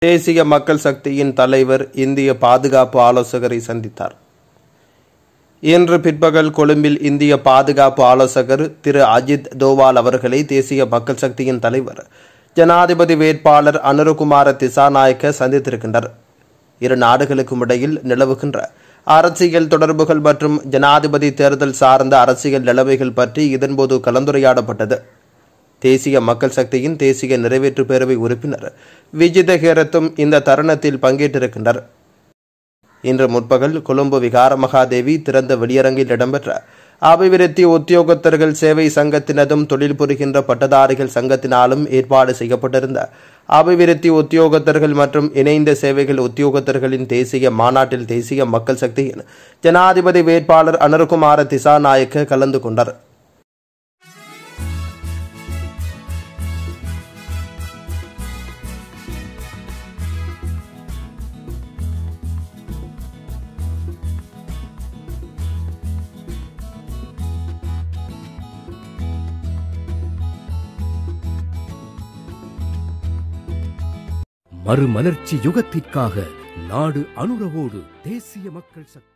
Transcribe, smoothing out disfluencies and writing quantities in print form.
தேசிய மக்கள் சக்தியின் தலைவர் இந்திய பாதுகாப்பு ஆலோசகரை சந்தித்தார். இன்று பிற்பகல் கொழும்பில் இந்திய பாதுகாப்பு ஆலோசகர் திரு அஜித் தோவால் அவர்களை தேசிய மக்கள் சக்தியின் தலைவர் ஜனாதிபதி வேட்பாளர் அனுரகுமார திசாநாயக்க சந்தித்திருக்கின்றனர். இரு நாடுகளுக்கும் இடையில் நிலவுகின்ற அரசியல் தொடர்புகள் மற்றும் ஜனாதிபதி தேர்தல் சார்ந்த அரசியல் நிலைமைகள் பற்றி இதன்போது கலந்துரையாடப்பட்டது. தேசிய மக்கள் சக்தியின் தேசிய நிறைவேற்று பேரவை உறுப்பினர் விஜித ஹேரத்தும் இந்த தருணத்தில் பங்கேற்றிருக்கின்றனர். இன்று முற்பகல் கொழும்பு விகார மகாதேவி திறந்த வெளியரங்கில் இடம்பெற்ற அபிவிருத்தி உத்தியோகத்தர்கள் சேவை சங்கத்தினதும் தொழில் புரிகின்ற பட்டதாரிகள் சங்கத்தினாலும் ஏற்பாடு செய்யப்பட்டிருந்த அபிவிருத்தி உத்தியோகத்தர்கள் மற்றும் இணைந்த சேவைகள் உத்தியோகத்தர்களின் தேசிய மாநாட்டில் தேசிய மக்கள் சக்தியின் ஜனாதிபதி வேட்பாளர் அனுரகுமார திசாநாயக்க கலந்து கொண்டார். மறுமலர்ச்சி யுகத்திற்காக நாடு அனுரவோடு தேசிய மக்கள் சக்தி.